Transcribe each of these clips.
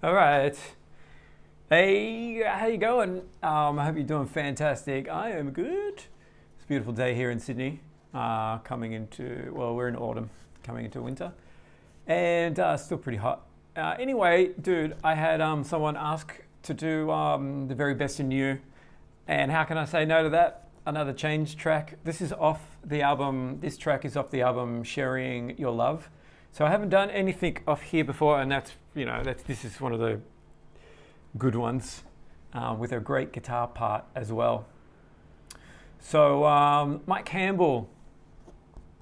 All right. Hey, how you going? I hope you're doing fantastic. I am good. It's a beautiful day here in Sydney. We're in autumn, coming into winter, and still pretty hot. Anyway, dude, I had someone ask to do the very best in you, and how can I say no to that? Another Change track. This is off the album. This track is off the album Sharing Your Love. So I haven't done anything off here before, and this is one of the good ones with a great guitar part as well. So Mike Campbell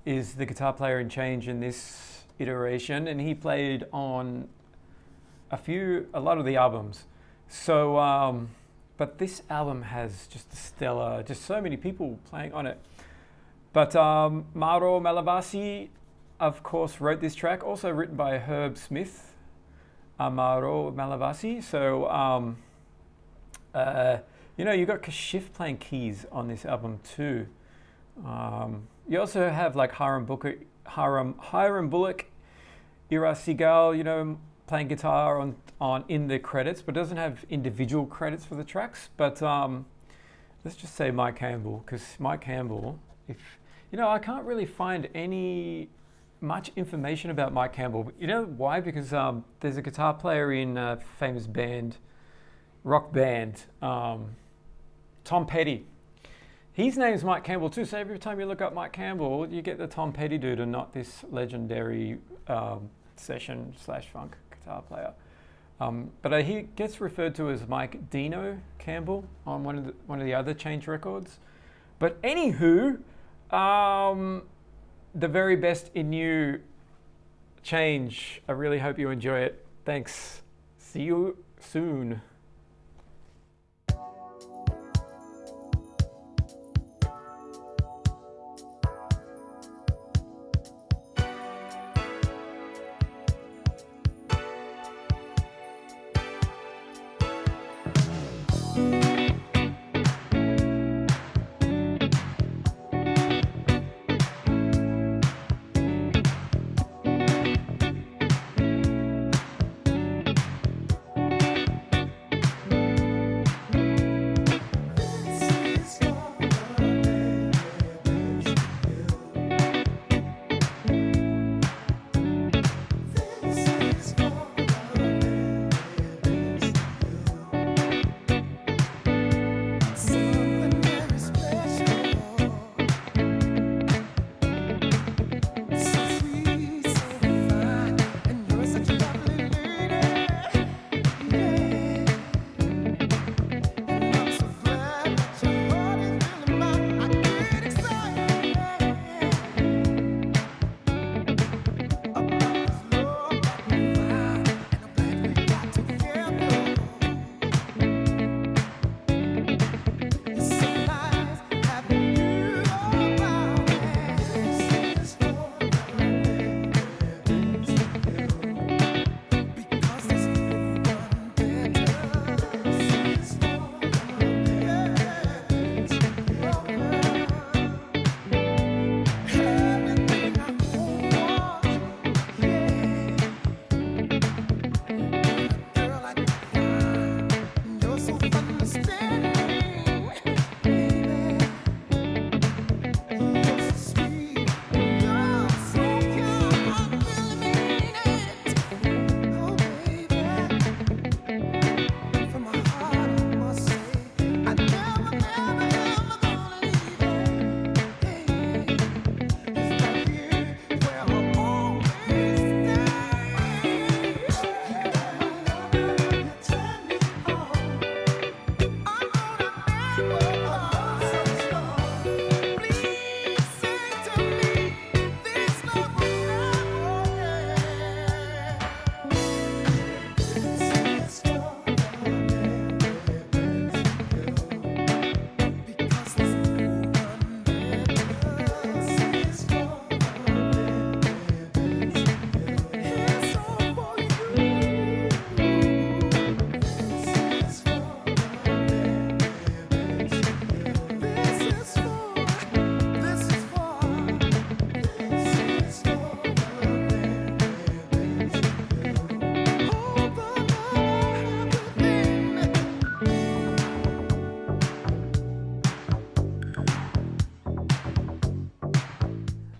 is the guitar player in Change in this iteration, and he played on a lot of the albums. So, but this album has just so many people playing on it. But Mauro Malavasi, of course, wrote this track, also written by Herb Smith, Mauro Malavasi. So, you got Kashif playing keys on this album too. You also have like Hiram Bullock, Ira Segal, playing guitar on in the credits, but doesn't have individual credits for the tracks. But let's just say Mike Campbell, because Mike Campbell, I can't really find much information about Mike Campbell. You know why? Because there's a guitar player in a famous rock band, Tom Petty. His name's Mike Campbell too, so every time you look up Mike Campbell, you get the Tom Petty dude and not this legendary session/funk guitar player. But he gets referred to as Mike Dino Campbell on one of the other Change records. But anywho, the very best in you, Change. I really hope you enjoy it. Thanks. See you soon.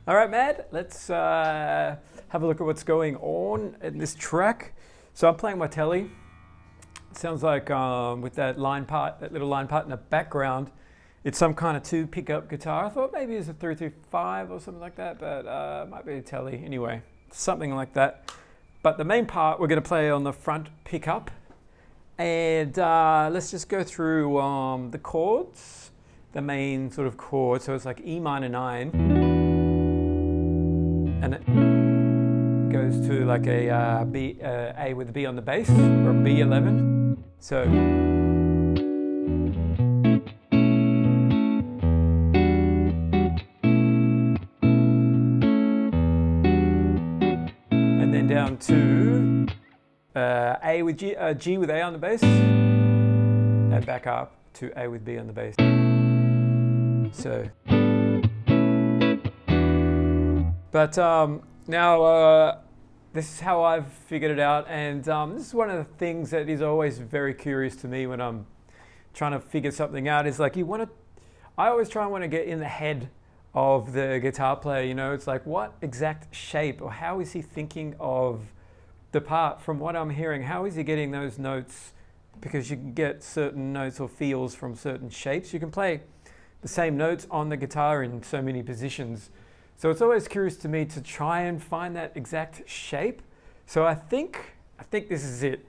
All right, Matt, let's have a look at what's going on in this track. So I'm playing my telly. Sounds like with that line part, that little line part in the background, it's some kind of 2 pickup guitar. I thought maybe it's a 335 or something like that, but it might be a telly. Anyway, something like that. But the main part we're going to play on the front pickup. And let's just go through the chords, the main sort of chord. So it's like E minor 9. And it goes to like a A with a B on the bass, or a B11. So. And then down to A with G, G with A on the bass, and back up to A with B on the bass. So. But now this is how I've figured it out, and this is one of the things that is always very curious to me when I'm trying to figure something out. Is like I always try and want to get in the head of the guitar player. You know, it's like what exact shape or how is he thinking of the part? From what I'm hearing, how is he getting those notes? Because you can get certain notes or feels from certain shapes. You can play the same notes on the guitar in so many positions. So it's always curious to me to try and find that exact shape. So I think this is it.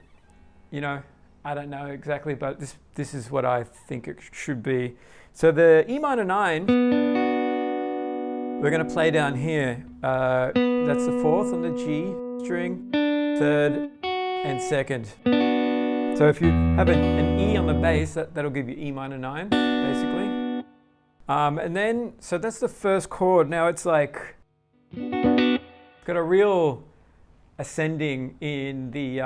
You know, I don't know exactly, but this is what I think it should be. So the E minor 9, we're going to play down here. That's the 4th on the G string, 3rd and 2nd. So if you have an E on the bass, that'll give you E minor 9, basically. And then, so that's the first chord. Now it's like, got a real ascending in the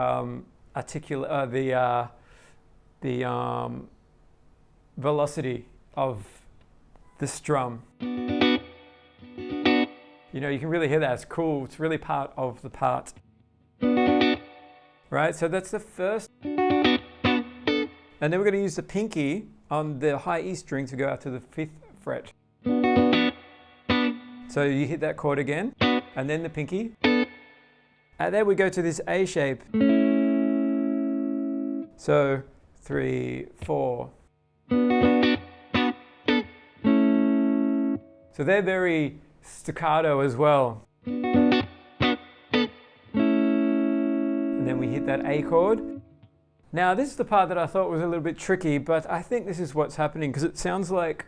velocity of the strum. You know, you can really hear that. It's cool. It's really part of the part. Right, so that's the first. And then we're going to use the pinky on the high E string to go out to the 5th fret. So you hit that chord again, and then the pinky. And then we go to this A shape. So 3, 4. So they're very staccato as well. And then we hit that A chord. Now this is the part that I thought was a little bit tricky, but I think this is what's happening because it sounds like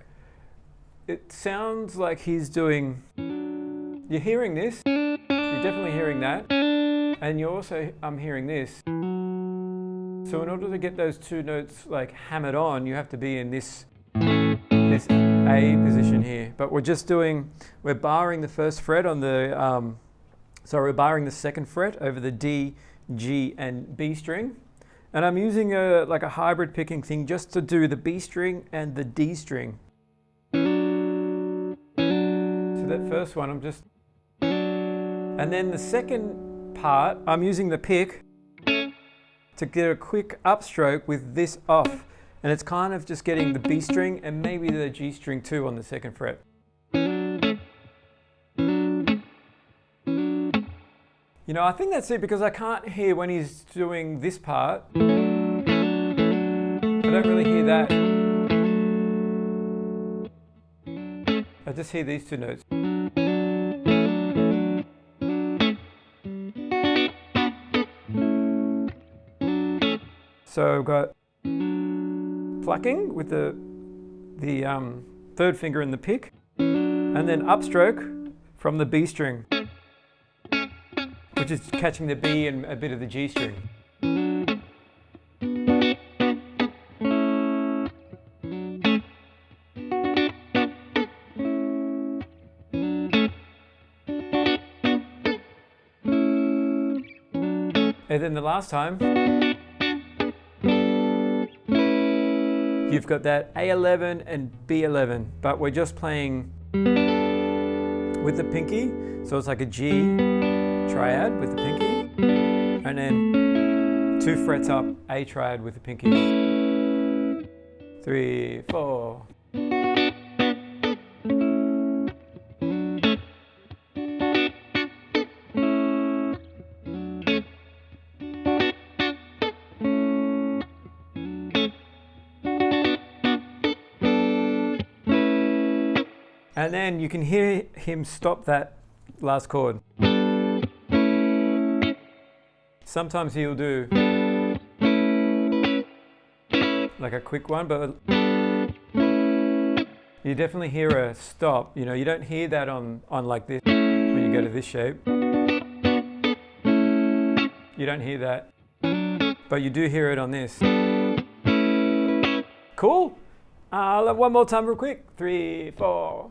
he's doing, you're hearing this, you're definitely hearing that, and you're also, I'm hearing this. So in order to get those 2 notes like hammered on, you have to be in this A position here. But we're barring the 1st fret on the, we're barring the 2nd fret over the D, G, and B string. And I'm using a hybrid picking thing just to do the B string and the D string. So that first one, and then the second part, I'm using the pick to get a quick upstroke with this off. And it's kind of just getting the B string and maybe the G string too on the 2nd fret. You know, I think that's it because I can't hear when he's doing this part. I don't really hear that. I just hear these 2 notes. So I've got plucking with the 3rd finger in the pick, and then upstroke from the B string, which is catching the B and a bit of the G string. And then the last time, you've got that A11 and B11, but we're just playing with the pinky. So it's like a G triad with the pinky, and then 2 frets up, A triad with the pinky. 3, 4. And then you can hear him stop that last chord. Sometimes he'll do like a quick one, but you definitely hear a stop. You know, you don't hear that on like this when you go to this shape. You don't hear that, but you do hear it on this. Cool. I'll have one more time real quick. 3, 4.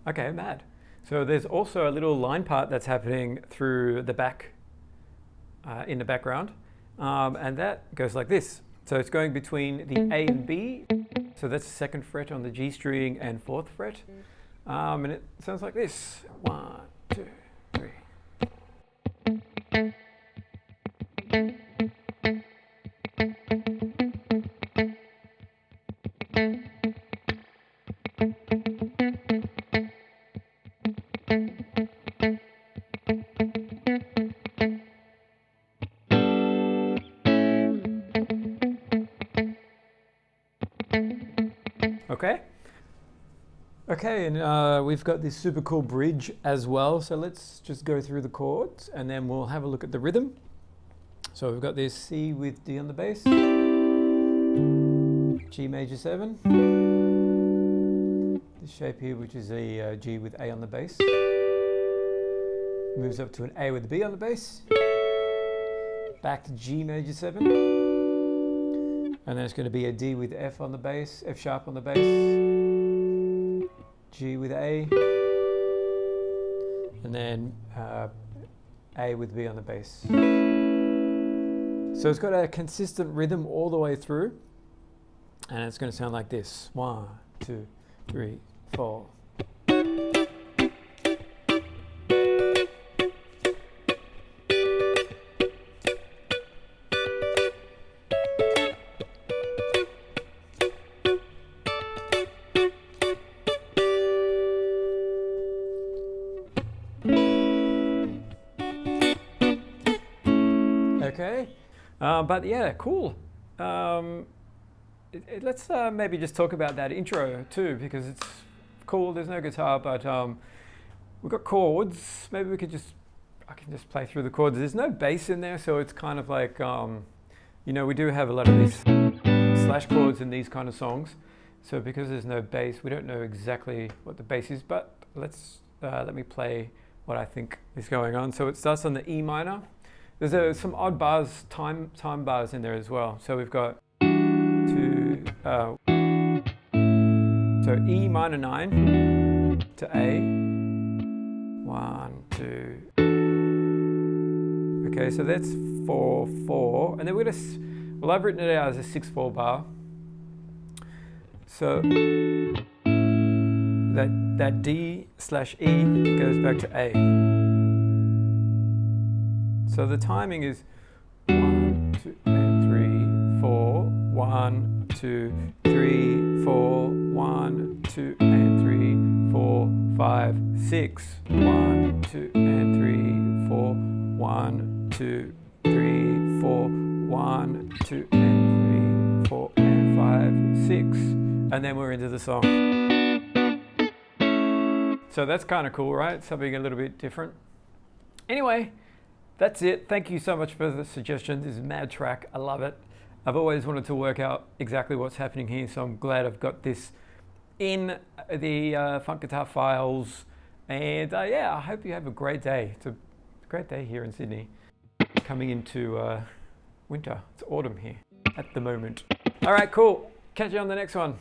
Okay, mad. So there's also a little line part that's happening through the back, in the background, and that goes like this. So it's going between the A and B. So that's the 2nd fret on the G string and 4th fret, and it sounds like this. 1, 2, 3. Okay. Okay, and we've got this super cool bridge as well. So let's just go through the chords and then we'll have a look at the rhythm. So we've got this C with D on the bass, G major 7, this shape here which is a G with A on the bass, moves up to an A with B on the bass, back to G major 7, and then it's going to be a D with F on the bass, F sharp on the bass, G with A, and then A with B on the bass. So it's got a consistent rhythm all the way through, and it's going to sound like this. 1, 2, 3, 4. Okay, but yeah, cool. Let's maybe just talk about that intro too, because it's cool. There's no guitar, but we've got chords. Maybe I can just play through the chords. There's no bass in there, so it's kind of like, you know, we do have a lot of these slash chords in these kind of songs. So because there's no bass, we don't know exactly what the bass is, but let me play what I think is going on. So it starts on the E minor. There's some odd bars, time bars in there as well. So we've got so E minor 9 to A, 1, 2. Okay, so that's 4, 4, and then well, I've written it out as a 6/4 bar. So that D/E goes back to A. So the timing is 1, 2, and 3, 4, 1, 2, 3, 4, 1, 2, and 3, 4, 5, 6, 1, 2, and 3, 4, 1, 2, 3, 4, 1, 2, and 3, 4, and 5, 6, and then we're into the song. So that's kind of cool, right? Something a little bit different. Anyway, that's it. Thank you so much for the suggestion. This is a mad track. I love it. I've always wanted to work out exactly what's happening here, so I'm glad I've got this in the Funk Guitar files. And yeah, I hope you have a great day. It's a great day here in Sydney. Coming into winter. It's autumn here at the moment. All right, cool. Catch you on the next one.